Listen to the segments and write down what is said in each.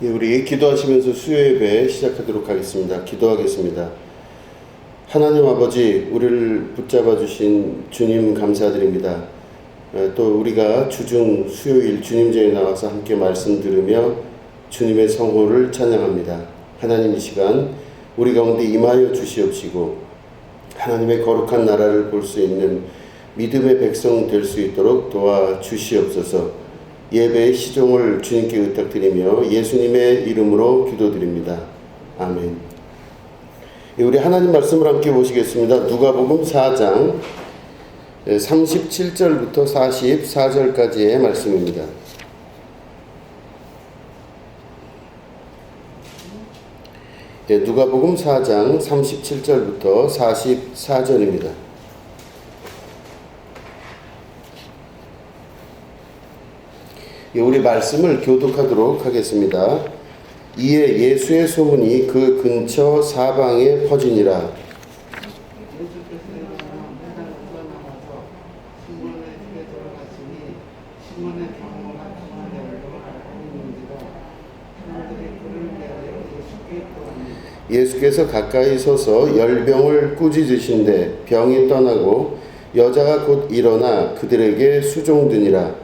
예, 우리 기도하시면서 수요예배 시작하도록 하겠습니다. 기도하겠습니다. 하나님 아버지, 우리를 붙잡아 주신 주님 감사드립니다. 또 우리가 주중 수요일 주님전에 나와서 함께 말씀 들으며 주님의 성호를 찬양합니다. 하나님, 이 시간 우리 가운데 임하여 주시옵시고 하나님의 거룩한 나라를 볼 수 있는 믿음의 백성 될 수 있도록 도와주시옵소서. 예배의 시종을 주님께 의탁드리며 예수님의 이름으로 기도드립니다. 아멘. 우리 하나님 말씀을 함께 보시겠습니다. 누가복음 4장 37절부터 44절까지의 말씀입니다. 누가복음 4장 37절부터 44절입니다. 우리 말씀을 교독하도록 하겠습니다. 이에 예수의 소문이 그 근처 사방에 퍼지니라. 예수께서 가까이 서서 열병을 꾸짖으신데 병이 떠나고 여자가 곧 일어나 그들에게 수종드니라.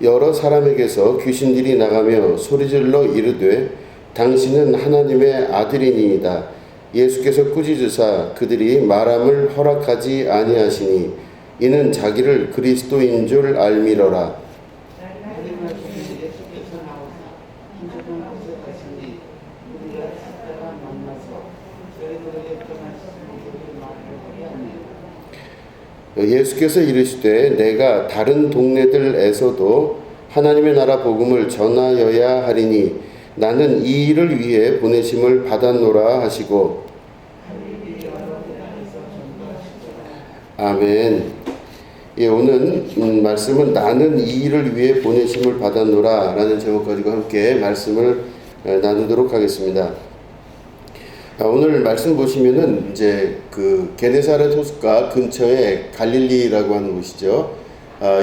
여러 사람에게서 귀신들이 나가며 소리질러 이르되 당신은 하나님의 아들이니이다. 예수께서 꾸짖으사 그들이 말함을 허락하지 아니하시니 이는 자기를 그리스도인 줄 알미러라. 예수께서 이르시되 내가 다른 동네들에서도 하나님의 나라 복음을 전하여야 하리니 나는 이 일을 위해 보내심을 받았노라 하시고. 아멘. 예, 오늘 말씀은 나는 이 일을 위해 보내심을 받았노라 라는 제목 가지고 함께 말씀을 나누도록 하겠습니다. 오늘 말씀 보시면은 이제 그 게네사렛 호숫가 근처에 갈릴리라고 하는 곳이죠.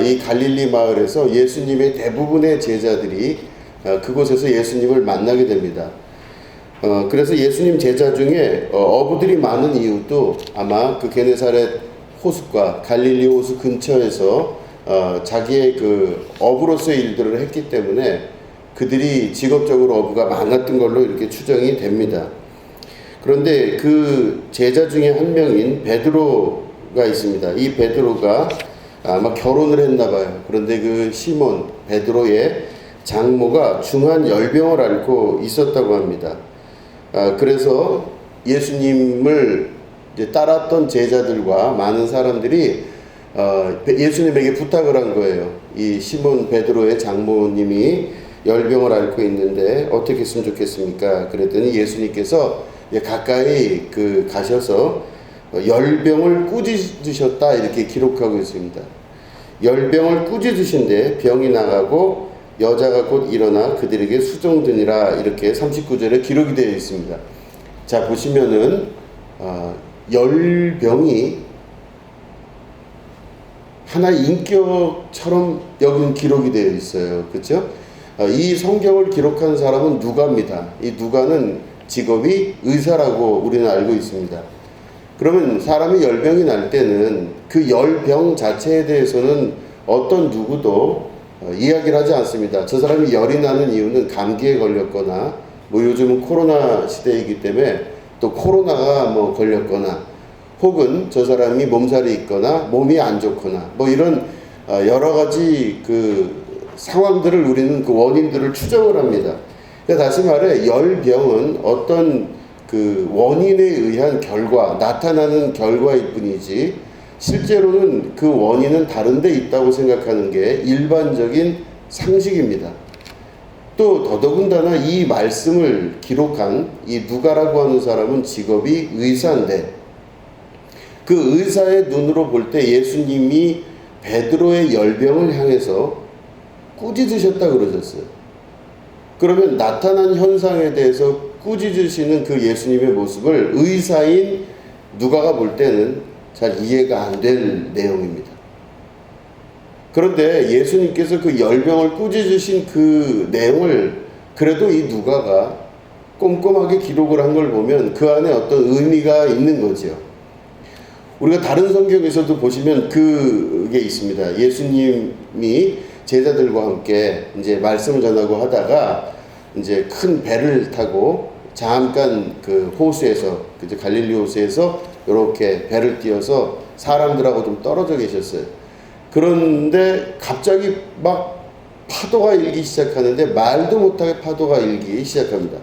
이 갈릴리 마을에서 예수님의 대부분의 제자들이 그곳에서 예수님을 만나게 됩니다. 그래서 예수님 제자 중에 어부들이 많은 이유도 아마 그 게네사렛 호숫가 갈릴리 호수 근처에서 자기의 그 어부로서의 일들을 했기 때문에 그들이 직업적으로 어부가 많았던 걸로 이렇게 추정이 됩니다. 그런데 그 제자 중에 한 명인 베드로가 있습니다. 이 베드로가 아마 결혼을 했나 봐요. 그런데 그 시몬 베드로의 장모가 중한 열병을 앓고 있었다고 합니다. 그래서 예수님을 이제 따랐던 제자들과 많은 사람들이 예수님에게 부탁을 한 거예요. 이 시몬 베드로의 장모님이 열병을 앓고 있는데 어떻게 했으면 좋겠습니까? 그랬더니 예수님께서 가까이 가셔서 열병을 꾸짖으셨다 이렇게 기록하고 있습니다. 열병을 꾸짖으신데 병이 나가고 여자가 곧 일어나 그들에게 수종드니라 이렇게 39절에 기록이 되어 있습니다. 자, 보시면은 열병이 하나의 인격처럼 여긴 기록이 되어 있어요. 그렇죠? 이 성경을 기록한 사람은 누가입니다. 이 누가는 직업이 의사라고 우리는 알고 있습니다. 그러면 사람이 열병이 날 때는 그 열병 자체에 대해서는 어떤 누구도 이야기를 하지 않습니다. 저 사람이 열이 나는 이유는 감기에 걸렸거나 뭐 요즘은 코로나 시대이기 때문에 또 코로나가 뭐 걸렸거나 혹은 저 사람이 몸살이 있거나 몸이 안 좋거나 뭐 이런 여러 가지 그 상황들을 우리는 그 원인들을 추정을 합니다. 다시 말해 열병은 어떤 그 원인에 의한 결과, 나타나는 결과일 뿐이지 실제로는 그 원인은 다른 데 있다고 생각하는 게 일반적인 상식입니다. 또 더더군다나 이 말씀을 기록한 이 누가라고 하는 사람은 직업이 의사인데 그 의사의 눈으로 볼 때 예수님이 베드로의 열병을 향해서 꾸짖으셨다 그러셨어요. 그러면 나타난 현상에 대해서 꾸짖으시는 그 예수님의 모습을 의사인 누가가 볼 때는 잘 이해가 안 될 내용입니다. 그런데 예수님께서 그 열병을 꾸짖으신 그 내용을 그래도 이 누가가 꼼꼼하게 기록을 한 걸 보면 그 안에 어떤 의미가 있는 거죠. 우리가 다른 성경에서도 보시면 그게 있습니다. 예수님이 제자들과 함께 이제 말씀을 전하고 하다가 이제 큰 배를 타고 잠깐 그 호수에서, 그죠, 갈릴리 호수에서 이렇게 배를 띄어서 사람들하고 좀 떨어져 계셨어요. 그런데 갑자기 막 파도가 일기 시작하는데 말도 못하게 파도가 일기 시작합니다.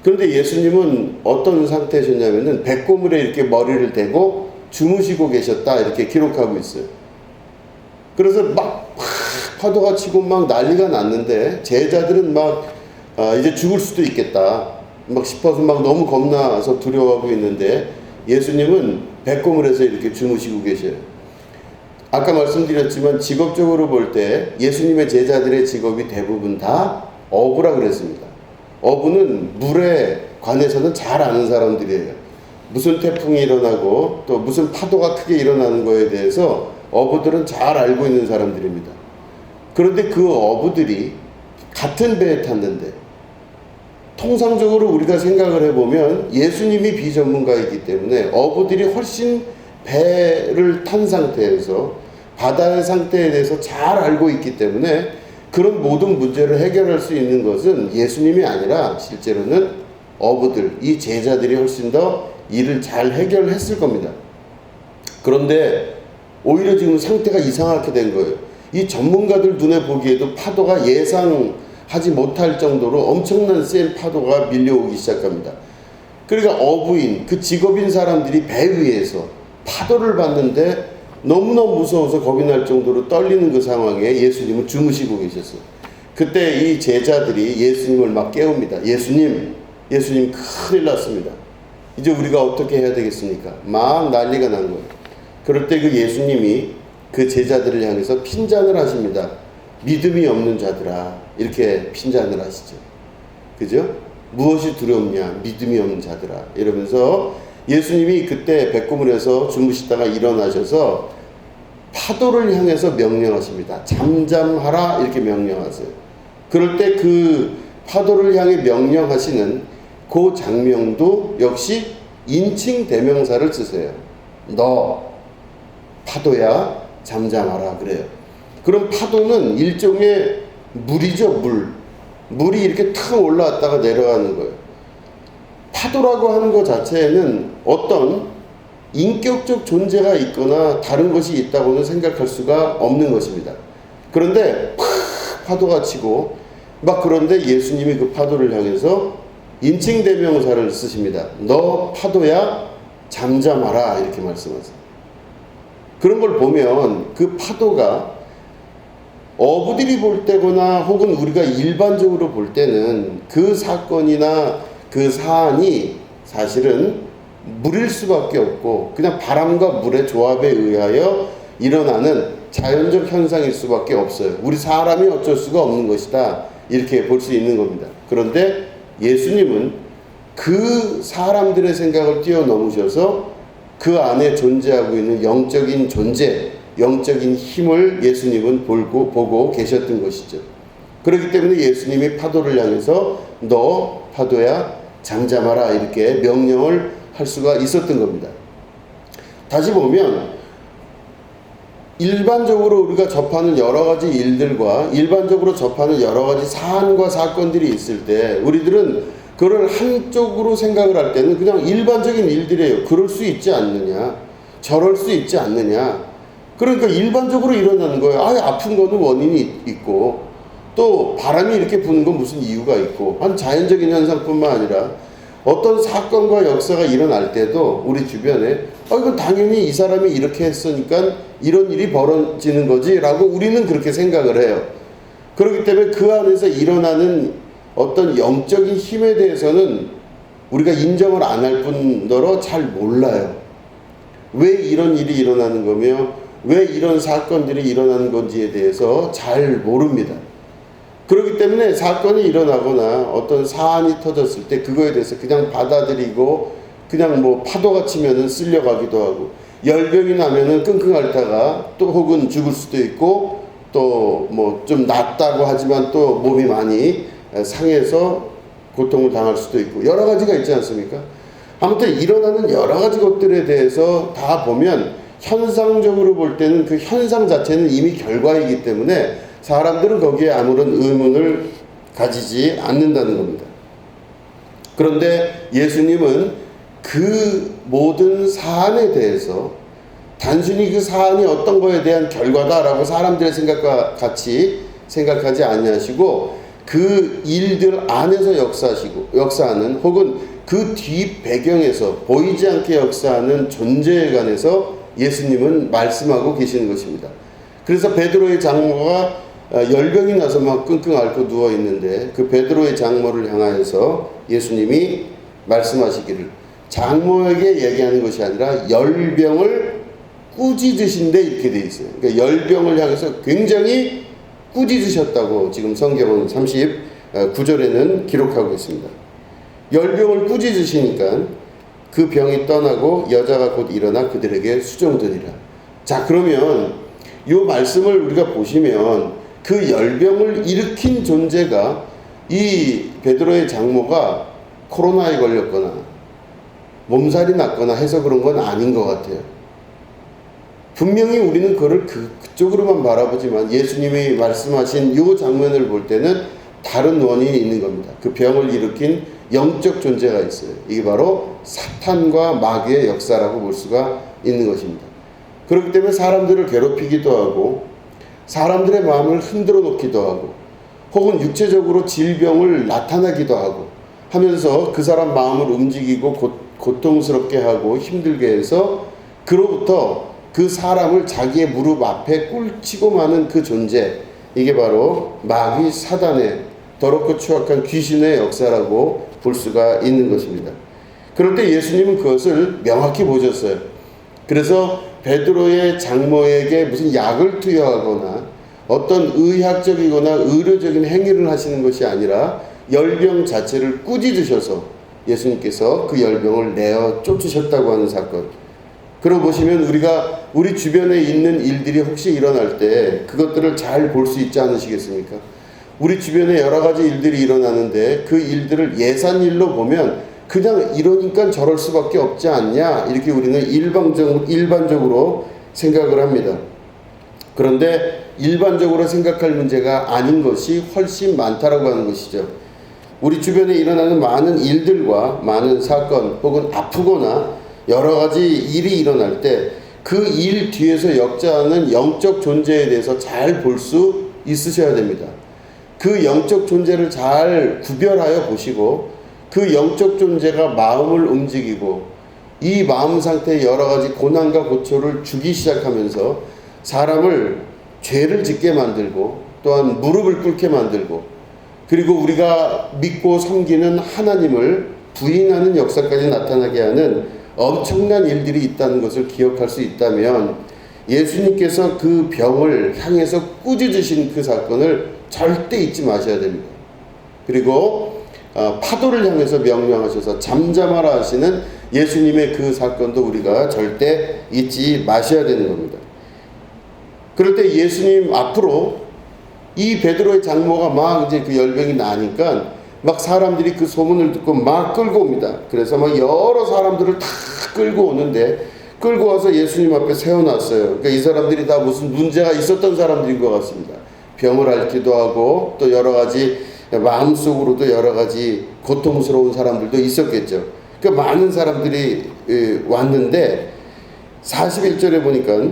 그런데 예수님은 어떤 상태셨냐면은 백고물에 이렇게 머리를 대고 주무시고 계셨다, 이렇게 기록하고 있어요. 그래서 막 파도가 치고 막 난리가 났는데 제자들은 막 이제 죽을 수도 있겠다 막 싶어서 막 너무 겁나서 두려워하고 있는데 예수님은 백고물에서 이렇게 주무시고 계셔요. 아까 말씀드렸지만 직업적으로 볼 때 예수님의 제자들의 직업이 대부분 다 어부라 그랬습니다. 어부는 물에 관해서는 잘 아는 사람들이에요. 무슨 태풍이 일어나고 또 무슨 파도가 크게 일어나는 거에 대해서 어부들은 잘 알고 있는 사람들입니다. 그런데 그 어부들이 같은 배에 탔는데 통상적으로 우리가 생각을 해보면 예수님이 비전문가이기 때문에 어부들이 훨씬 배를 탄 상태에서 바다의 상태에 대해서 잘 알고 있기 때문에 그런 모든 문제를 해결할 수 있는 것은 예수님이 아니라 실제로는 어부들, 이 제자들이 훨씬 더 일을 잘 해결했을 겁니다. 그런데 오히려 지금 상태가 이상하게 된 거예요. 이 전문가들 눈에 보기에도 파도가 예상하지 못할 정도로 엄청난 센 파도가 밀려오기 시작합니다. 그러니까 어부인, 그 직업인 사람들이 배 위에서 파도를 봤는데 너무너무 무서워서 겁이 날 정도로 떨리는 그 상황에 예수님은 주무시고 계셨어요. 그때 이 제자들이 예수님을 막 깨웁니다. 예수님 큰일 났습니다. 이제 우리가 어떻게 해야 되겠습니까? 막 난리가 난 거예요. 그럴 때 그 예수님이 그 제자들을 향해서 핀잔을 하십니다. 믿음이 없는 자들아, 이렇게 핀잔을 하시죠. 그죠? 무엇이 두렵냐? 믿음이 없는 자들아. 이러면서 예수님이 그때 백고물에서 주무시다가 일어나셔서 파도를 향해서 명령하십니다. 잠잠하라, 이렇게 명령하세요. 그럴 때 그 파도를 향해 명령하시는 그 장면도 역시 인칭 대명사를 쓰세요. 너 파도야 잠잠하라 그래요. 그럼 파도는 일종의 물이죠. 물이 이렇게 탁 올라왔다가 내려가는 거예요. 파도라고 하는 것 자체에는 어떤 인격적 존재가 있거나 다른 것이 있다고는 생각할 수가 없는 것입니다. 그런데 팍 파도가 치고 막 그런데 예수님이 그 파도를 향해서 인칭대명사를 쓰십니다. 너 파도야 잠잠하라, 이렇게 말씀하세요. 그런 걸 보면 그 파도가 어부들이 볼 때거나 혹은 우리가 일반적으로 볼 때는 그 사건이나 그 사안이 사실은 물일 수밖에 없고 그냥 바람과 물의 조합에 의하여 일어나는 자연적 현상일 수밖에 없어요. 우리 사람이 어쩔 수가 없는 것이다, 이렇게 볼 수 있는 겁니다. 그런데 예수님은 그 사람들의 생각을 뛰어넘으셔서 그 안에 존재하고 있는 영적인 존재, 영적인 힘을 예수님은 보고 계셨던 것이죠. 그렇기 때문에 예수님이 파도를 향해서 너 파도야 잠잠하라, 이렇게 명령을 할 수가 있었던 겁니다. 다시 보면 일반적으로 우리가 접하는 여러 가지 일들과 일반적으로 접하는 여러 가지 사안과 사건들이 있을 때 우리들은 그걸 한쪽으로 생각을 할 때는 그냥 일반적인 일들이에요. 그럴 수 있지 않느냐, 저럴 수 있지 않느냐. 그러니까 일반적으로 일어나는 거예요. 아픈 거는 원인이 있고 또 바람이 이렇게 부는 건 무슨 이유가 있고, 한 자연적인 현상뿐만 아니라 어떤 사건과 역사가 일어날 때도 우리 주변에 이건 당연히 이 사람이 이렇게 했으니까 이런 일이 벌어지는 거지 라고 우리는 그렇게 생각을 해요. 그렇기 때문에 그 안에서 일어나는 어떤 영적인 힘에 대해서는 우리가 인정을 안 할 뿐더러 잘 몰라요. 왜 이런 일이 일어나는 거며 왜 이런 사건들이 일어나는 건지에 대해서 잘 모릅니다. 그렇기 때문에 사건이 일어나거나 어떤 사안이 터졌을 때 그거에 대해서 그냥 받아들이고 그냥 뭐 파도가 치면은 쓸려가기도 하고, 열병이 나면은 끙끙 앓다가 또 혹은 죽을 수도 있고, 또 뭐 좀 낫다고 하지만 또 몸이 많이 상해서 고통을 당할 수도 있고, 여러 가지가 있지 않습니까? 아무튼 일어나는 여러 가지 것들에 대해서 다 보면 현상적으로 볼 때는 그 현상 자체는 이미 결과이기 때문에 사람들은 거기에 아무런 의문을 가지지 않는다는 겁니다. 그런데 예수님은 그 모든 사안에 대해서 단순히 그 사안이 어떤 거에 대한 결과다라고 사람들의 생각과 같이 생각하지 아니하시고, 그 일들 안에서 역사하는 혹은 그 뒤 배경에서 보이지 않게 역사하는 존재에 관해서 예수님은 말씀하고 계시는 것입니다. 그래서 베드로의 장모가 열병이 나서 막 끙끙 앓고 누워 있는데, 그 베드로의 장모를 향하여서 예수님이 말씀하시기를, 장모에게 얘기하는 것이 아니라 열병을 꾸짖으신데 이렇게 돼 있어요. 그러니까 열병을 향해서 굉장히 꾸짖으셨다고 지금 성경은 39절에는 기록하고 있습니다. 열병을 꾸짖으시니까 그 병이 떠나고 여자가 곧 일어나 그들에게 수종되니라. 자, 그러면 이 말씀을 우리가 보시면 그 열병을 일으킨 존재가 이 베드로의 장모가 코로나에 걸렸거나 몸살이 났거나 해서 그런 건 아닌 것 같아요. 분명히 우리는 그걸 그쪽으로만 바라보지만 예수님이 말씀하신 이 장면을 볼 때는 다른 원인이 있는 겁니다. 그 병을 일으킨 영적 존재가 있어요. 이게 바로 사탄과 마귀의 역사라고 볼 수가 있는 것입니다. 그렇기 때문에 사람들을 괴롭히기도 하고, 사람들의 마음을 흔들어 놓기도 하고, 혹은 육체적으로 질병을 나타나기도 하고 하면서 그 사람 마음을 움직이고 고통스럽게 하고 힘들게 해서 그로부터 그 사람을 자기의 무릎 앞에 꿇치고 마는 그 존재, 이게 바로 마귀 사단의 더럽고 추악한 귀신의 역사라고 볼 수가 있는 것입니다. 그럴 때 예수님은 그것을 명확히 보셨어요. 그래서 베드로의 장모에게 무슨 약을 투여하거나 어떤 의학적이거나 의료적인 행위를 하시는 것이 아니라 열병 자체를 꾸짖으셔서 예수님께서 그 열병을 내어 쫓으셨다고 하는 사건. 그러고 보시면 우리 주변에 있는 일들이 혹시 일어날 때 그것들을 잘 볼 수 있지 않으시겠습니까? 우리 주변에 여러 가지 일들이 일어나는데 그 일들을 예산일로 보면 그냥 이러니까 저럴 수밖에 없지 않냐, 이렇게 우리는 일반적으로 생각을 합니다. 그런데 일반적으로 생각할 문제가 아닌 것이 훨씬 많다라고 하는 것이죠. 우리 주변에 일어나는 많은 일들과 많은 사건 혹은 아프거나 여러 가지 일이 일어날 때 그 일 뒤에서 역사하는 영적 존재에 대해서 잘 볼 수 있으셔야 됩니다. 그 영적 존재를 잘 구별하여 보시고, 그 영적 존재가 마음을 움직이고 이 마음 상태의 여러 가지 고난과 고초를 주기 시작하면서 사람을 죄를 짓게 만들고 또한 무릎을 꿇게 만들고, 그리고 우리가 믿고 섬기는 하나님을 부인하는 역사까지 나타나게 하는 엄청난 일들이 있다는 것을 기억할 수 있다면, 예수님께서 그 병을 향해서 꾸짖으신 그 사건을 절대 잊지 마셔야 됩니다. 그리고 파도를 향해서 명령하셔서 잠잠하라 하시는 예수님의 그 사건도 우리가 절대 잊지 마셔야 되는 겁니다. 그럴 때 예수님 앞으로 이 베드로의 장모가 막 이제 그 열병이 나니까 막 사람들이 그 소문을 듣고 막 끌고 옵니다. 그래서 막 여러 사람들을 다 끌고 오는데, 끌고 와서 예수님 앞에 세워놨어요. 그러니까 이 사람들이 다 무슨 문제가 있었던 사람들인 것 같습니다. 병을 앓기도 하고 또 여러 가지 마음속으로도 여러 가지 고통스러운 사람들도 있었겠죠. 그러니까 많은 사람들이 왔는데 41절에 보니까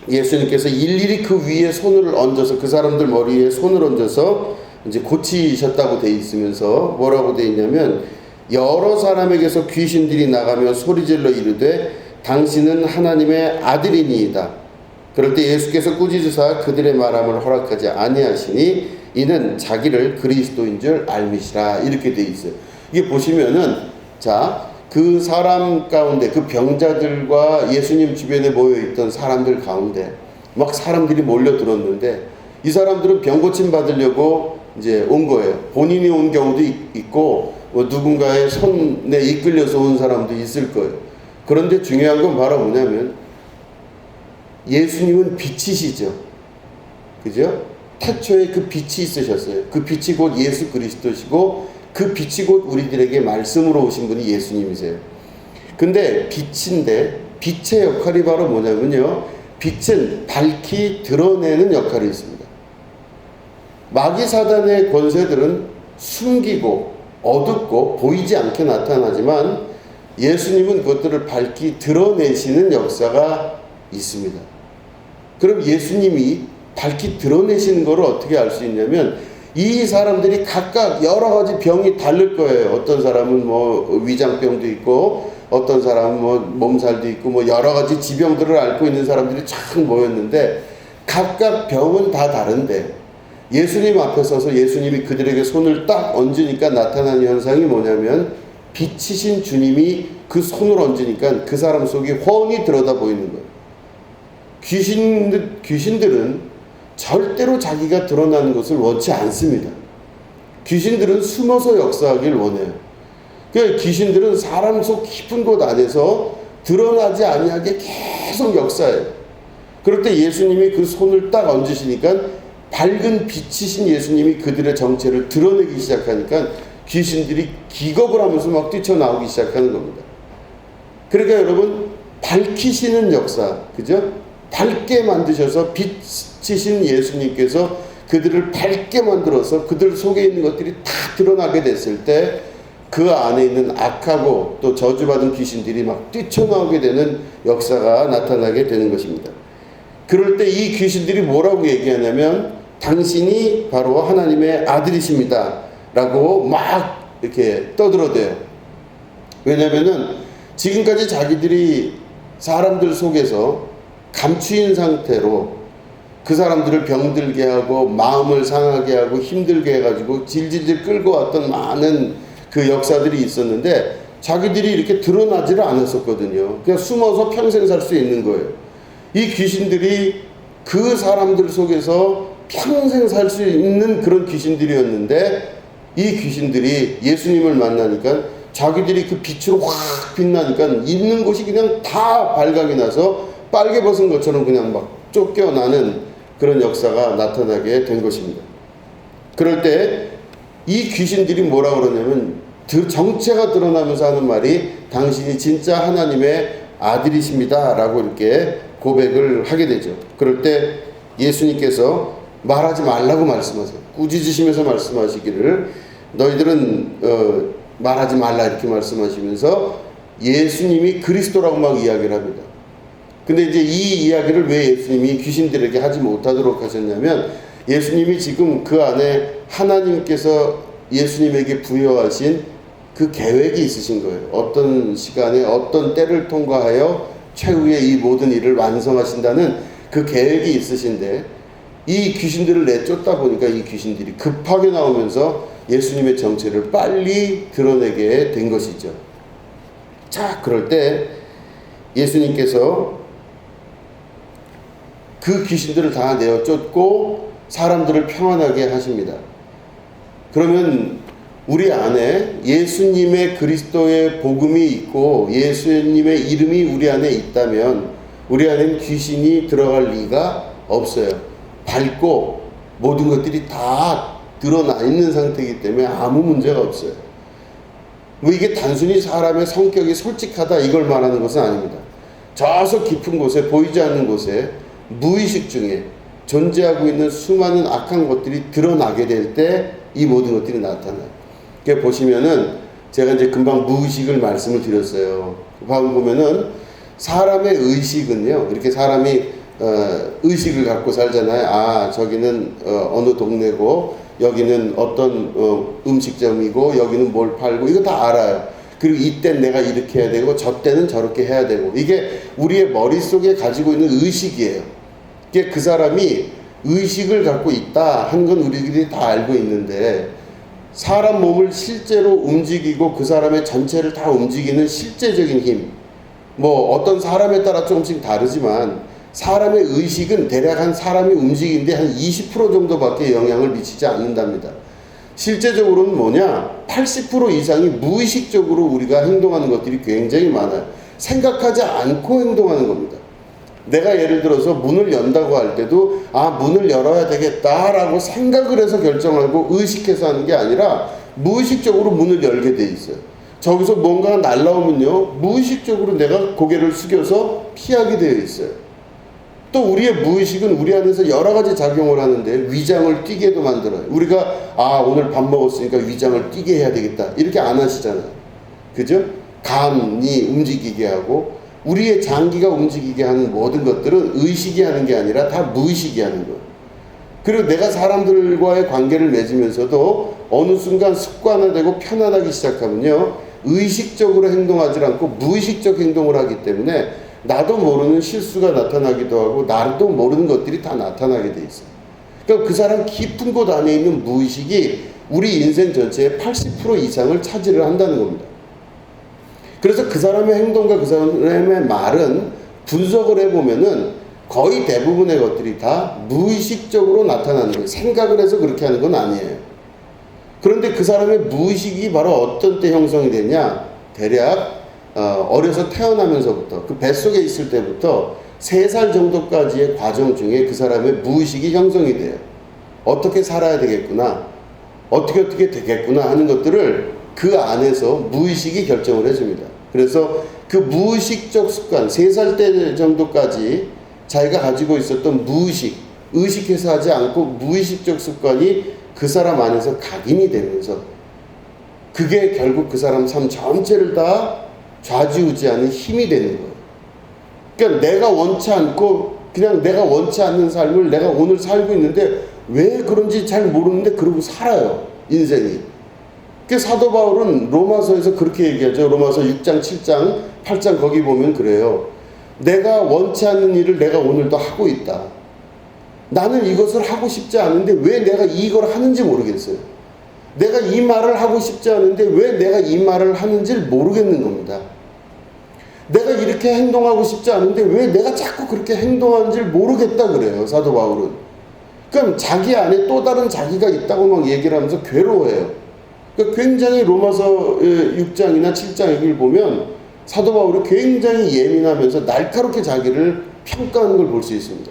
예수님께서 일일이 그 위에 손을 얹어서, 그 사람들 머리에 손을 얹어서 이제 고치셨다고 돼 있으면서 뭐라고 돼 있냐면, 여러 사람에게서 귀신들이 나가며 소리질러 이르되 당신은 하나님의 아들이니이다. 그럴 때 예수께서 꾸짖으사 그들의 말함을 허락하지 아니하시니 이는 자기를 그리스도인 줄 알미시라, 이렇게 돼 있어요. 이게 보시면은, 자, 그 사람 가운데, 그 병자들과 예수님 주변에 모여있던 사람들 가운데 막 사람들이 몰려들었는데, 이 사람들은 병 고침 받으려고 이제 온 거예요. 본인이 온 경우도 있고 뭐 누군가의 손에 이끌려서 온 사람도 있을 거예요. 그런데 중요한 건 바로 뭐냐면 예수님은 빛이시죠. 그죠? 태초에 그 빛이 있으셨어요. 그 빛이 곧 예수 그리스도시고 그 빛이 곧 우리들에게 말씀으로 오신 분이 예수님이세요. 근데 빛인데 빛의 역할이 바로 뭐냐면요. 빛은 밝히 드러내는 역할이 있습니다. 마귀 사단의 권세들은 숨기고 어둡고 보이지 않게 나타나지만 예수님은 그것들을 밝히 드러내시는 역사가 있습니다. 그럼 예수님이 밝히 드러내시는 것을 어떻게 알 수 있냐면 이 사람들이 각각 여러 가지 병이 다를 거예요. 어떤 사람은 뭐 위장병도 있고 어떤 사람은 뭐 몸살도 있고 뭐 여러 가지 지병들을 앓고 있는 사람들이 쫙 모였는데 각각 병은 다 다른데 예수님 앞에 서서 예수님이 그들에게 손을 딱 얹으니까 나타나는 현상이 뭐냐면 빛이신 주님이 그 손을 얹으니까 그 사람 속이 훤히 들여다 보이는 거예요. 귀신들은 절대로 자기가 드러나는 것을 원치 않습니다. 귀신들은 숨어서 역사하길 원해요. 그러니까 귀신들은 사람 속 깊은 곳 안에서 드러나지 아니하게 계속 역사해요. 그럴 때 예수님이 그 손을 딱 얹으시니까 밝은 빛이신 예수님이 그들의 정체를 드러내기 시작하니까 귀신들이 기겁을 하면서 막 뛰쳐나오기 시작하는 겁니다. 그러니까 여러분 밝히시는 역사, 그죠? 밝게 만드셔서 빛이신 예수님께서 그들을 밝게 만들어서 그들 속에 있는 것들이 다 드러나게 됐을 때 그 안에 있는 악하고 또 저주받은 귀신들이 막 뛰쳐나오게 되는 역사가 나타나게 되는 것입니다. 그럴 때 이 귀신들이 뭐라고 얘기하냐면 당신이 바로 하나님의 아들이십니다 라고 막 이렇게 떠들어대요. 왜냐면은 지금까지 자기들이 사람들 속에서 감추인 상태로 그 사람들을 병들게 하고 마음을 상하게 하고 힘들게 해가지고 질질질 끌고 왔던 많은 그 역사들이 있었는데 자기들이 이렇게 드러나지를 않았었거든요. 그냥 숨어서 평생 살 수 있는 거예요. 이 귀신들이 그 사람들 속에서 평생 살 수 있는 그런 귀신들이었는데 이 귀신들이 예수님을 만나니까 자기들이 그 빛으로 확 빛나니까 있는 곳이 그냥 다 발각이 나서 빨개 벗은 것처럼 그냥 막 쫓겨나는 그런 역사가 나타나게 된 것입니다. 그럴 때 이 귀신들이 뭐라 그러냐면 정체가 드러나면서 하는 말이 당신이 진짜 하나님의 아들이십니다 라고 이렇게 고백을 하게 되죠. 그럴 때 예수님께서 말하지 말라고 말씀하세요. 꾸짖으시면서 말씀하시기를 너희들은 말하지 말라 이렇게 말씀하시면서 예수님이 그리스도라고 막 이야기를 합니다. 근데 이제 이 이야기를 왜 예수님이 귀신들에게 하지 못하도록 하셨냐면 예수님이 지금 그 안에 하나님께서 예수님에게 부여하신 그 계획이 있으신 거예요. 어떤 시간에 어떤 때를 통과하여 최후의 이 모든 일을 완성하신다는 그 계획이 있으신데 이 귀신들을 내쫓다 보니까 이 귀신들이 급하게 나오면서 예수님의 정체를 빨리 드러내게 된 것이죠. 자, 그럴 때 예수님께서 그 귀신들을 다 내어쫓고 사람들을 평안하게 하십니다. 그러면 우리 안에 예수님의 그리스도의 복음이 있고 예수님의 이름이 우리 안에 있다면 우리 안에는 귀신이 들어갈 리가 없어요. 밝고 모든 것들이 다 드러나 있는 상태이기 때문에 아무 문제가 없어요. 뭐 이게 단순히 사람의 성격이 솔직하다 이걸 말하는 것은 아닙니다. 저서 깊은 곳에 보이지 않는 곳에 무의식 중에 존재하고 있는 수많은 악한 것들이 드러나게 될 때 이 모든 것들이 나타나요. 그러니까 보시면은 제가 이제 금방 무의식을 말씀을 드렸어요. 방금 보면은 사람의 의식은요, 이렇게 사람이 의식을 갖고 살잖아요. 아, 저기는 어느 동네고 여기는 어떤 음식점이고 여기는 뭘 팔고 이거 다 알아요. 그리고 이땐 내가 이렇게 해야 되고 저 때는 저렇게 해야 되고 이게 우리의 머릿속에 가지고 있는 의식이에요. 이게 그 사람이 의식을 갖고 있다 한 건 우리들이 다 알고 있는데 사람 몸을 실제로 움직이고 그 사람의 전체를 다 움직이는 실제적인 힘, 뭐 어떤 사람에 따라 조금씩 다르지만 사람의 의식은 대략 한 사람이 움직이는데 한 20% 정도밖에 영향을 미치지 않는답니다. 실제적으로는 뭐냐? 80% 이상이 무의식적으로 우리가 행동하는 것들이 굉장히 많아요. 생각하지 않고 행동하는 겁니다. 내가 예를 들어서 문을 연다고 할 때도 문을 열어야 되겠다라고 생각을 해서 결정하고 의식해서 하는 게 아니라 무의식적으로 문을 열게 돼 있어요. 저기서 뭔가가 날라오면요, 무의식적으로 내가 고개를 숙여서 피하게 되어 있어요. 또 우리의 무의식은 우리 안에서 여러 가지 작용을 하는데 위장을 띄게도 만들어요. 우리가 오늘 밥 먹었으니까 위장을 띄게 해야 되겠다 이렇게 안 하시잖아요. 그죠? 간이 움직이게 하고 우리의 장기가 움직이게 하는 모든 것들은 의식이 하는 게 아니라 다 무의식이 하는 거예요. 그리고 내가 사람들과의 관계를 맺으면서도 어느 순간 습관화되고 편안하기 시작하면요, 의식적으로 행동하지 않고 무의식적 행동을 하기 때문에 나도 모르는 실수가 나타나기도 하고 나도 모르는 것들이 다 나타나게 돼 있어요. 그러니까 그 사람 깊은 곳 안에 있는 무의식이 우리 인생 전체의 80% 이상을 차지를 한다는 겁니다. 그래서 그 사람의 행동과 그 사람의 말은 분석을 해보면은 거의 대부분의 것들이 다 무의식적으로 나타나는 거예요. 생각을 해서 그렇게 하는 건 아니에요. 그런데 그 사람의 무의식이 바로 어떤 때 형성이 되냐? 대략 어려서 태어나면서부터 그 뱃속에 있을 때부터 3살 정도까지의 과정 중에 그 사람의 무의식이 형성이 돼요. 어떻게 살아야 되겠구나, 어떻게 되겠구나 하는 것들을 그 안에서 무의식이 결정을 해줍니다. 그래서 그 무의식적 습관, 3살 때 정도까지 자기가 가지고 있었던 무의식, 의식해서 하지 않고 무의식적 습관이 그 사람 안에서 각인이 되면서 그게 결국 그 사람 삶 전체를 다 좌지우지하는 힘이 되는 거예요. 그러니까 내가 원치 않고 그냥 내가 원치 않는 삶을 내가 오늘 살고 있는데 왜 그런지 잘 모르는데 그러고 살아요, 인생이. 그 사도 바울은 로마서에서 그렇게 얘기하죠. 로마서 6장, 7장, 8장 거기 보면 그래요. 내가 원치 않는 일을 내가 오늘도 하고 있다. 나는 이것을 하고 싶지 않은데 왜 내가 이걸 하는지 모르겠어요. 내가 이 말을 하고 싶지 않은데 왜 내가 이 말을 하는지 모르겠는 겁니다. 내가 이렇게 행동하고 싶지 않은데 왜 내가 자꾸 그렇게 행동하는지 모르겠다 그래요, 사도 바울은. 그럼 자기 안에 또 다른 자기가 있다고 막 얘기를 하면서 괴로워해요. 그러니까 굉장히 로마서 6장이나 7장 여기를 보면 사도 바울이 굉장히 예민하면서 날카롭게 자기를 평가하는 걸 볼 수 있습니다.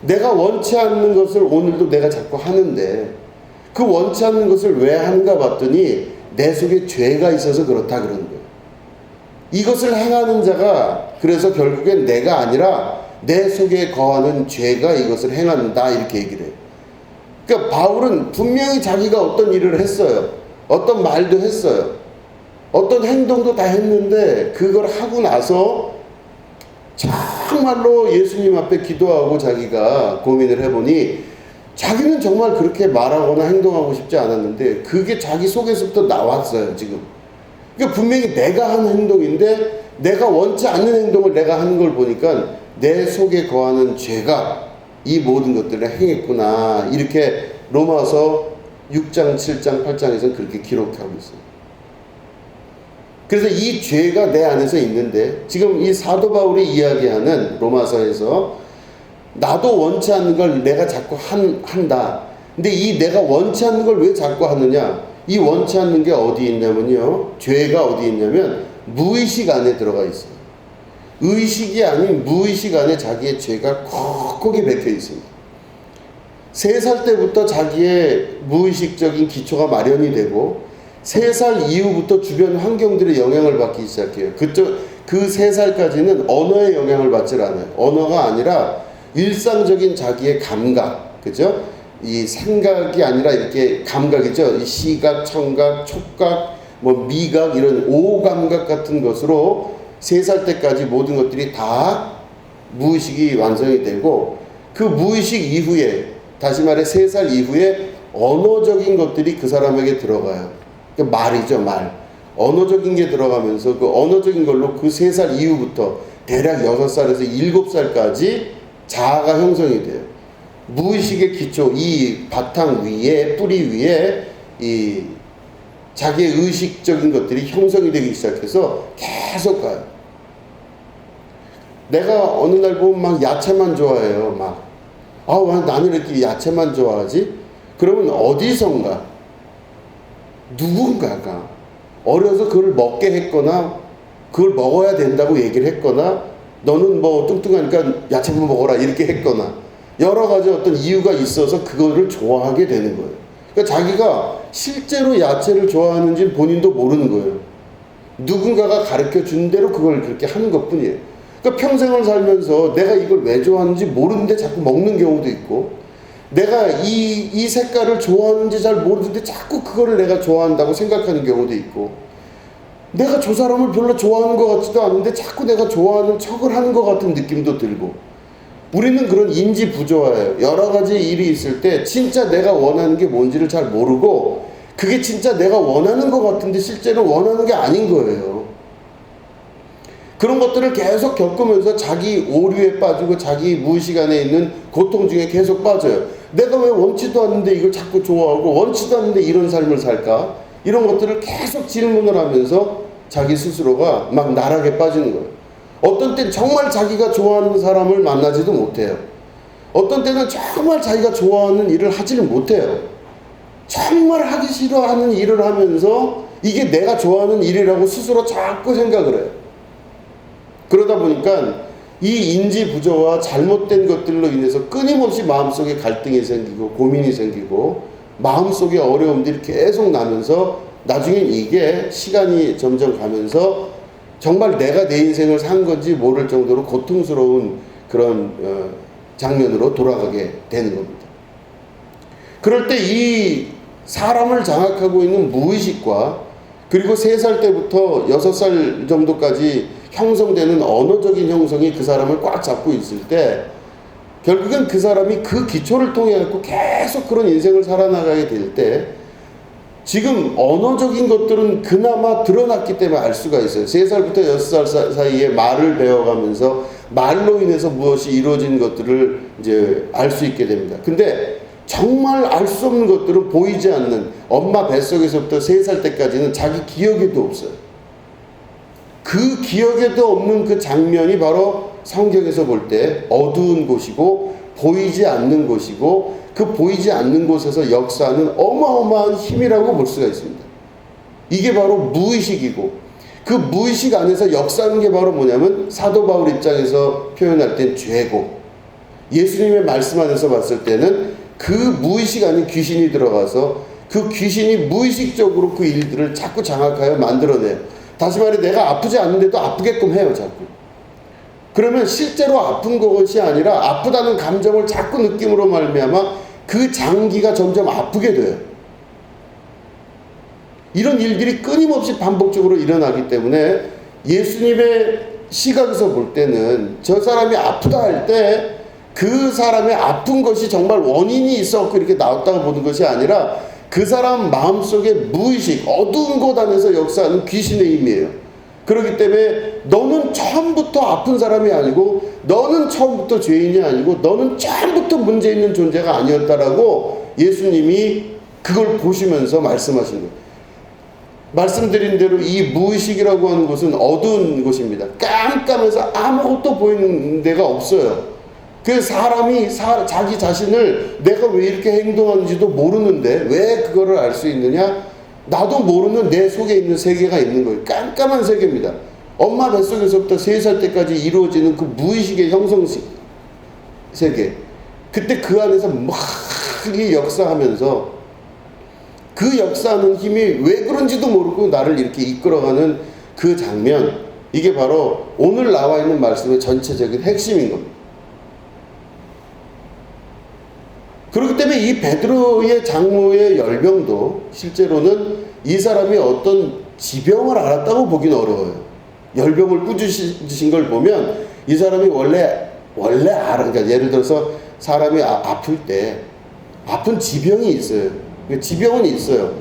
내가 원치 않는 것을 오늘도 내가 자꾸 하는데 그 원치 않는 것을 왜 하는가 봤더니 내 속에 죄가 있어서 그렇다 그러는 거예요. 이것을 행하는 자가 그래서 결국엔 내가 아니라 내 속에 거하는 죄가 이것을 행한다 이렇게 얘기를 해요. 그러니까 바울은 분명히 자기가 어떤 일을 했어요. 어떤 말도 했어요. 어떤 행동도 다 했는데 그걸 하고 나서 정말로 예수님 앞에 기도하고 자기가 고민을 해보니 자기는 정말 그렇게 말하거나 행동하고 싶지 않았는데 그게 자기 속에서부터 나왔어요, 지금. 그러니까 분명히 내가 하는 행동인데 내가 원치 않는 행동을 내가 하는 걸 보니까 내 속에 거하는 죄가 이 모든 것들을 행했구나. 이렇게 로마서 6장, 7장, 8장에서는 그렇게 기록하고 있어요. 그래서 이 죄가 내 안에서 있는데 지금 이 사도 바울이 이야기하는 로마서에서 나도 원치 않는 걸 내가 자꾸 한다. 근데 이 내가 원치 않는 걸 왜 자꾸 하느냐? 이 원치 않는 게 어디 있냐면요. 죄가 어디 있냐면 무의식 안에 들어가 있어요. 의식이 아닌 무의식 안에 자기의 죄가 콕콕이 박혀 있습니다. 3살 때부터 자기의 무의식적인 기초가 마련이 되고 3살 이후부터 주변 환경들의 영향을 받기 시작해요. 그 3살까지는 언어의 영향을 받질 않아요. 언어가 아니라 일상적인 자기의 감각, 그죠? 이 생각이 아니라 이렇게 감각이죠. 이 시각, 청각, 촉각, 미각 이런 오감각 같은 것으로 3살 때까지 모든 것들이 다 무의식이 완성이 되고 그 무의식 이후에 다시 말해 3살 이후에 언어적인 것들이 그 사람에게 들어가요. 말이죠, 말. 언어적인 게 들어가면서 그 언어적인 걸로 그 3살 이후부터 대략 6살에서 7살까지 자아가 형성이 돼요. 무의식의 기초, 이 바탕 위에, 뿌리 위에 이 자기의 의식적인 것들이 형성이 되기 시작해서 계속 가요. 내가 어느 날 보면 막 야채만 좋아해요. 막. 왜 나는 이렇게 야채만 좋아하지? 그러면 어디선가 누군가가 어려서 그걸 먹게 했거나 그걸 먹어야 된다고 얘기를 했거나 너는 뭐 뚱뚱하니까 야채만 먹어라 이렇게 했거나 여러 가지 어떤 이유가 있어서 그거를 좋아하게 되는 거예요. 그러니까 자기가 실제로 야채를 좋아하는지 본인도 모르는 거예요. 누군가가 가르쳐 준 대로 그걸 그렇게 하는 것 뿐이에요. 그러니까 평생을 살면서 내가 이걸 왜 좋아하는지 모르는데 자꾸 먹는 경우도 있고, 내가 이 색깔을 좋아하는지 잘 모르는데 자꾸 그거를 내가 좋아한다고 생각하는 경우도 있고, 내가 저 사람을 별로 좋아하는 것 같지도 않은데 자꾸 내가 좋아하는 척을 하는 것 같은 느낌도 들고, 우리는 그런 인지 부조화예요. 여러 가지 일이 있을 때 진짜 내가 원하는 게 뭔지를 잘 모르고 그게 진짜 내가 원하는 것 같은데 실제로 원하는 게 아닌 거예요. 그런 것들을 계속 겪으면서 자기 오류에 빠지고 자기 무의식 안에 있는 고통 중에 계속 빠져요. 내가 왜 원치도 않는데 이걸 자꾸 좋아하고 원치도 않는데 이런 삶을 살까? 이런 것들을 계속 질문을 하면서 자기 스스로가 막 나락에 빠지는 거예요. 어떤 때는 정말 자기가 좋아하는 사람을 만나지도 못해요. 어떤 때는 정말 자기가 좋아하는 일을 하지를 못해요. 정말 하기 싫어하는 일을 하면서 이게 내가 좋아하는 일이라고 스스로 자꾸 생각을 해요. 그러다 보니까 이 인지 부조와 잘못된 것들로 인해서 끊임없이 마음속에 갈등이 생기고 고민이 생기고 마음속에 어려움들이 계속 나면서 나중엔 이게 시간이 점점 가면서 정말 내가 내 인생을 산 건지 모를 정도로 고통스러운 그런 장면으로 돌아가게 되는 겁니다. 그럴 때 이 사람을 장악하고 있는 무의식과 그리고 3살 때부터 6살 정도까지 형성되는 언어적인 형성이 그 사람을 꽉 잡고 있을 때 결국엔 그 사람이 그 기초를 통해 갖고 계속 그런 인생을 살아나가게 될 때 지금 언어적인 것들은 그나마 드러났기 때문에 알 수가 있어요. 3살부터 6살 사이에 말을 배워가면서 말로 인해서 무엇이 이루어진 것들을 이제 알 수 있게 됩니다. 근데 정말 알 수 없는 것들은 보이지 않는 엄마 뱃속에서부터 3살 때까지는 자기 기억에도 없어요. 그 기억에도 없는 그 장면이 바로 성경에서 볼 때 어두운 곳이고 보이지 않는 곳이고 그 보이지 않는 곳에서 역사하는 어마어마한 힘이라고 볼 수가 있습니다. 이게 바로 무의식이고 그 무의식 안에서 역사하는 게 바로 뭐냐면 사도 바울 입장에서 표현할 땐 죄고 예수님의 말씀 안에서 봤을 때는 그 무의식 안에 귀신이 들어가서 그 귀신이 무의식적으로 그 일들을 자꾸 장악하여 만들어내요. 다시 말해 내가 아프지 않는데도 아프게끔 해요. 자꾸. 그러면 실제로 아픈 것이 아니라 아프다는 감정을 자꾸 느낌으로 말미암아 그 장기가 점점 아프게 돼요. 이런 일들이 끊임없이 반복적으로 일어나기 때문에 예수님의 시각에서 볼 때는 저 사람이 아프다 할 때 그 사람의 아픈 것이 정말 원인이 있어 이렇게 나왔다고 보는 것이 아니라 그 사람 마음속에 무의식 어두운 곳 안에서 역사하는 귀신의 힘이에요. 그렇기 때문에 너는 처음부터 아픈 사람이 아니고 너는 처음부터 죄인이 아니고 너는 처음부터 문제 있는 존재가 아니었다라고 예수님이 그걸 보시면서 말씀하신 거예요. 말씀드린 대로 이 무의식이라고 하는 곳은 어두운 곳입니다. 깜깜해서 아무것도 보이는 데가 없어요. 그 사람이 자기 자신을 내가 왜 이렇게 행동하는지도 모르는데 왜 그거를 알 수 있느냐? 나도 모르는 내 속에 있는 세계가 있는 거예요. 깜깜한 세계입니다. 엄마 뱃속에서부터 3살 때까지 이루어지는 그 무의식의 형성 세계. 그때 그 안에서 막 역사하면서 그 역사하는 힘이 왜 그런지도 모르고 나를 이렇게 이끌어가는 그 장면. 이게 바로 오늘 나와 있는 말씀의 전체적인 핵심인 겁니다. 그렇기 때문에 이 베드로의 장모의 열병도 실제로는 이 사람이 어떤 지병을 앓았다고 보기는 어려워요. 열병을 꾸짖으신 걸 보면 이 사람이 원래 그러니까 예를 들어서 사람이 아플 때 아픈 지병이 있어요. 지병은 있어요.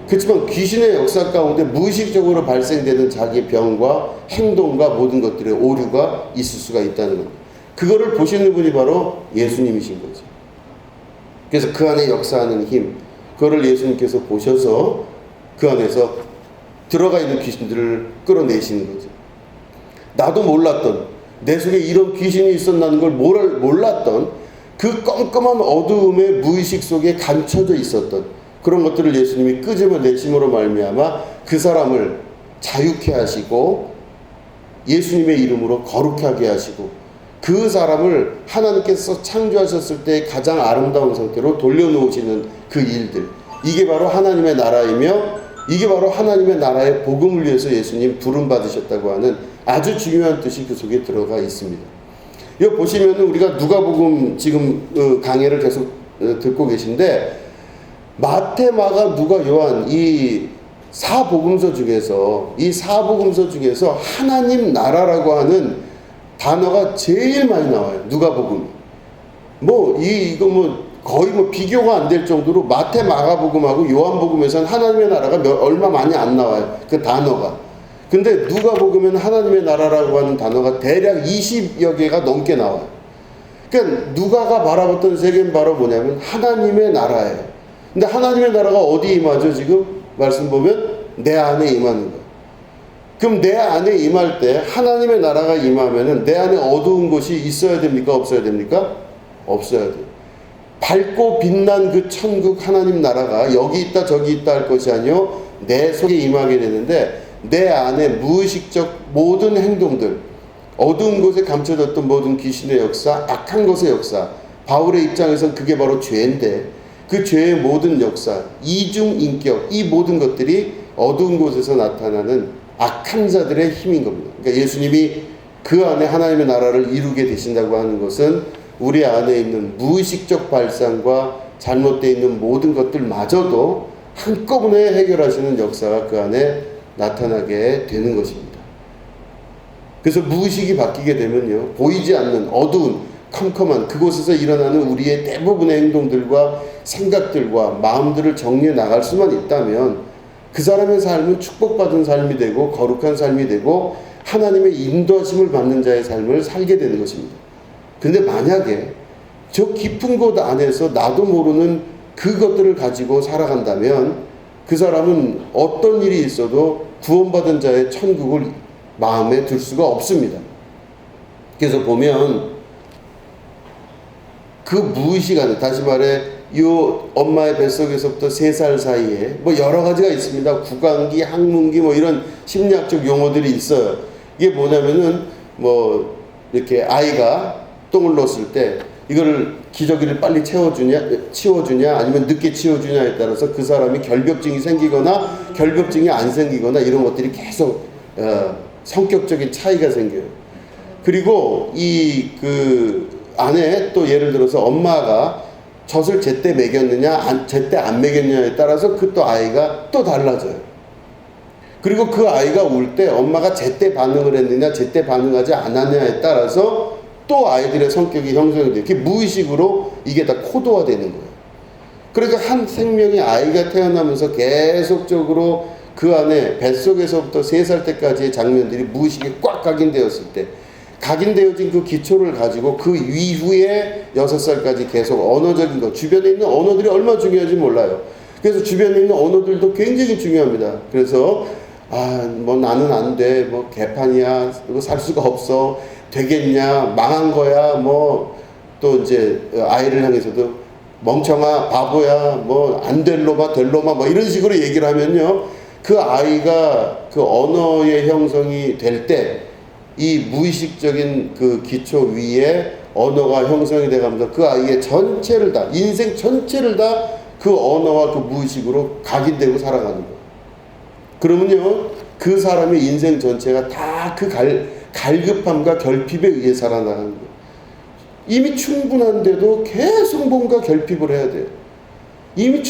그렇지만 귀신의 역사 가운데 무의식적으로 발생되는 자기 병과 행동과 모든 것들의 오류가 있을 수가 있다는 겁니다. 그거를 보시는 분이 바로 예수님이신 거죠. 그래서 그 안에 역사하는 힘, 그거를 예수님께서 보셔서 그 안에서 들어가 있는 귀신들을 끌어내시는 거죠. 나도 몰랐던, 내 속에 이런 귀신이 있었다는 걸 몰랐던 그 껌껌한 어두움의 무의식 속에 감춰져 있었던 그런 것들을 예수님이 끄집어내심으로 말미암아 그 사람을 자유케 하시고 예수님의 이름으로 거룩하게 하시고 그 사람을 하나님께서 창조하셨을 때 가장 아름다운 상태로 돌려놓으시는 그 일들, 이게 바로 하나님의 나라이며 이게 바로 하나님의 나라의 복음을 위해서 예수님 부름받으셨다고 하는 아주 중요한 뜻이 그 속에 들어가 있습니다. 여기 보시면 우리가 누가복음 지금 강해를 계속 듣고 계신데 마태, 마가, 누가, 요한 이 사복음서 중에서 하나님 나라라고 하는 단어가 제일 많이 나와요. 누가복음. 이거 거의 비교가 안 될 정도로 마태, 마가복음하고 요한복음에서는 하나님의 나라가 얼마 많이 안 나와요. 그 단어가. 근데 누가복음에는 하나님의 나라라고 하는 단어가 대략 20여 개가 넘게 나와요. 그러니까 누가가 바라봤던 세계는 바로 뭐냐면 하나님의 나라예요. 근데 하나님의 나라가 어디에 임하죠? 지금 말씀 보면 내 안에 임하는 거예요. 그럼 내 안에 임할 때 하나님의 나라가 임하면은 내 안에 어두운 곳이 있어야 됩니까? 없어야 됩니까? 없어야 돼요. 밝고 빛난 그 천국 하나님 나라가 여기 있다 저기 있다 할 것이 아니요 내 속에 임하게 되는데 내 안에 무의식적 모든 행동들, 어두운 곳에 감춰졌던 모든 귀신의 역사, 악한 것의 역사, 바울의 입장에서는 그게 바로 죄인데 그 죄의 모든 역사, 이중인격, 이 모든 것들이 어두운 곳에서 나타나는 악한 자들의 힘인 겁니다. 그러니까 예수님이 그 안에 하나님의 나라를 이루게 되신다고 하는 것은 우리 안에 있는 무의식적 발상과 잘못되어 있는 모든 것들마저도 한꺼번에 해결하시는 역사가 그 안에 나타나게 되는 것입니다. 그래서 무의식이 바뀌게 되면요, 보이지 않는 어두운 컴컴한 그곳에서 일어나는 우리의 대부분의 행동들과 생각들과 마음들을 정리해 나갈 수만 있다면 그 사람의 삶은 축복받은 삶이 되고 거룩한 삶이 되고 하나님의 인도하심을 받는 자의 삶을 살게 되는 것입니다. 근데 만약에 저 깊은 곳 안에서 나도 모르는 그것들을 가지고 살아간다면 그 사람은 어떤 일이 있어도 구원받은 자의 천국을 마음에 둘 수가 없습니다. 그래서 보면 그 무의식 안에, 다시 말해 요 엄마의 뱃속에서부터 3살 사이에 여러 가지가 있습니다. 구강기, 항문기 이런 심리학적 용어들이 있어요. 이게 뭐냐면은 이렇게 아이가 똥을 넣었을 때 이거를 기저귀를 빨리 치워주냐 아니면 늦게 치워주냐에 따라서 그 사람이 결벽증이 생기거나 결벽증이 안 생기거나 이런 것들이 계속 성격적인 차이가 생겨요. 그리고 그 안에 또 예를 들어서 엄마가 젖을 제때 먹였느냐 제때 안 먹였느냐에 따라서 그 또 아이가 또 달라져요. 그리고 그 아이가 울 때 엄마가 제때 반응을 했느냐 제때 반응하지 않았느냐에 따라서 또 아이들의 성격이 형성이 돼요. 무의식으로 이게 다 코드화되는 거예요. 그러니까 한 생명의 아이가 태어나면서 계속적으로 그 안에 뱃속에서부터 3살 때까지의 장면들이 무의식에 꽉 각인되었을 때 각인되어진 그 기초를 가지고 그 이후에 6살까지 계속 언어적인 것, 주변에 있는 언어들이 얼마나 중요한지 몰라요. 그래서 주변에 있는 언어들도 굉장히 중요합니다. 그래서 나는 안 돼, 개판이야, 살 수가 없어, 되겠냐, 망한 거야, 또 이제 아이를 향해서도 멍청아, 바보야, 안 될 놈아, 될 놈아, 이런 식으로 얘기를 하면요, 그 아이가 그 언어의 형성이 될 때 이 무의식적인 그 기초 위에 언어가 형성이 돼가면서 그 아이의 전체를 다, 인생 전체를 다 그 언어와 그 무의식으로 각인되고 살아가는 거예요. 그러면요, 그 사람의 인생 전체가 다 그 갈급함과 결핍에 의해 살아나가는 거예요. 이미 충분한데도 계속 뭔가 결핍을 해야 돼요. 이미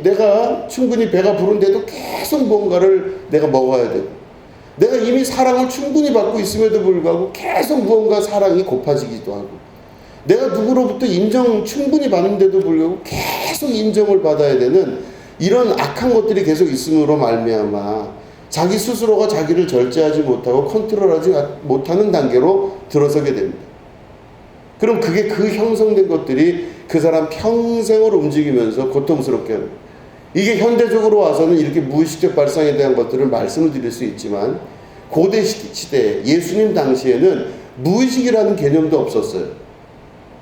내가 충분히 배가 부른데도 계속 뭔가를 내가 먹어야 되고, 내가 이미 사랑을 충분히 받고 있음에도 불구하고 계속 무언가 사랑이 고파지기도 하고, 내가 누구로부터 인정 충분히 받는데도 불구하고 계속 인정을 받아야 되는 이런 악한 것들이 계속 있음으로 말미암아 자기 스스로가 자기를 절제하지 못하고 컨트롤하지 못하는 단계로 들어서게 됩니다. 그럼 그게 그 형성된 것들이 그 사람 평생을 움직이면서 고통스럽게 합니다. 이게 현대적으로 와서는 이렇게 무의식적 발상에 대한 것들을 말씀을 드릴 수 있지만 고대 시대에 예수님 당시에는 무의식이라는 개념도 없었어요.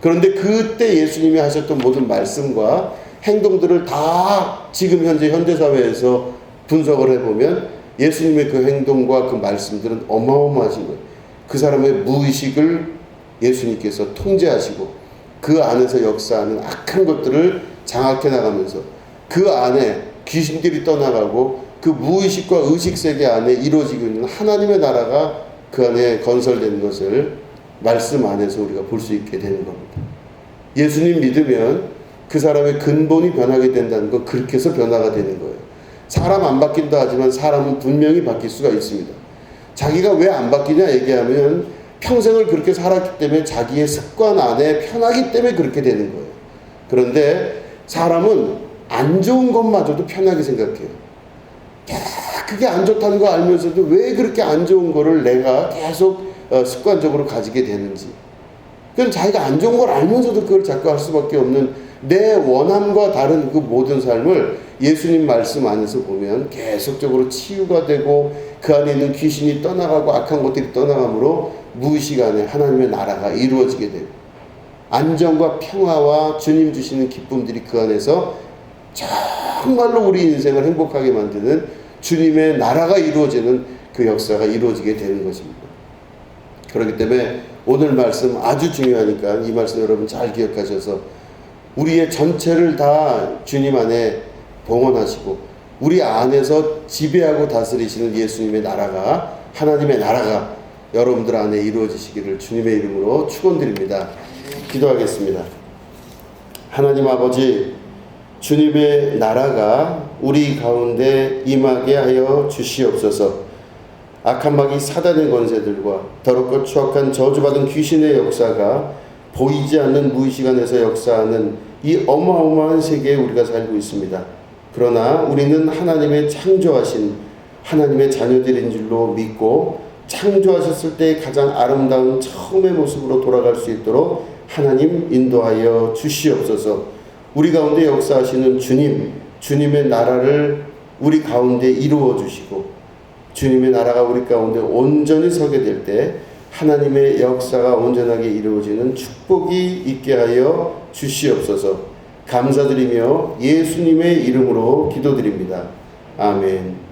그런데 그때 예수님이 하셨던 모든 말씀과 행동들을 다 지금 현대사회에서 분석을 해보면 예수님의 그 행동과 그 말씀들은 어마어마하신 거예요. 그 사람의 무의식을 예수님께서 통제하시고 그 안에서 역사하는 악한 것들을 장악해 나가면서 그 안에 귀신들이 떠나가고 그 무의식과 의식세계 안에 이루어지고 있는 하나님의 나라가 그 안에 건설되는 것을 말씀 안에서 우리가 볼 수 있게 되는 겁니다. 예수님 믿으면 그 사람의 근본이 변하게 된다는 건 그렇게 해서 변화가 되는 거예요. 사람 안 바뀐다 하지만 사람은 분명히 바뀔 수가 있습니다. 자기가 왜 안 바뀌냐 얘기하면 평생을 그렇게 살았기 때문에 자기의 습관 안에 편하기 때문에 그렇게 되는 거예요. 그런데 사람은 안 좋은 것마저도 편하게 생각해요. 그게 안 좋다는 거 알면서도 왜 그렇게 안 좋은 거를 내가 계속 습관적으로 가지게 되는지. 그건 자기가 안 좋은 걸 알면서도 그걸 자꾸 할 수밖에 없는 내 원함과 다른 그 모든 삶을 예수님 말씀 안에서 보면 계속적으로 치유가 되고 그 안에 있는 귀신이 떠나가고 악한 것들이 떠나가므로 무의식 안에 하나님의 나라가 이루어지게 되고 안정과 평화와 주님 주시는 기쁨들이 그 안에서 정말로 우리 인생을 행복하게 만드는 주님의 나라가 이루어지는 그 역사가 이루어지게 되는 것입니다. 그렇기 때문에 오늘 말씀 아주 중요하니까 이 말씀 여러분 잘 기억하셔서 우리의 전체를 다 주님 안에 봉헌하시고 우리 안에서 지배하고 다스리시는 예수님의 나라가 하나님의 나라가 여러분들 안에 이루어지시기를 주님의 이름으로 축원드립니다. 기도하겠습니다. 하나님 아버지, 주님의 나라가 우리 가운데 임하게 하여 주시옵소서. 악한 마귀 사단의 권세들과 더럽고 추악한 저주받은 귀신의 역사가 보이지 않는 무의식 안에서 역사하는 이 어마어마한 세계에 우리가 살고 있습니다. 그러나 우리는 하나님의 창조하신 하나님의 자녀들인 줄로 믿고 창조하셨을 때 가장 아름다운 처음의 모습으로 돌아갈 수 있도록 하나님 인도하여 주시옵소서. 우리 가운데 역사하시는 주님, 주님의 나라를 우리 가운데 이루어 주시고 주님의 나라가 우리 가운데 온전히 서게 될 때 하나님의 역사가 온전하게 이루어지는 축복이 있게 하여 주시옵소서. 감사드리며 예수님의 이름으로 기도드립니다. 아멘.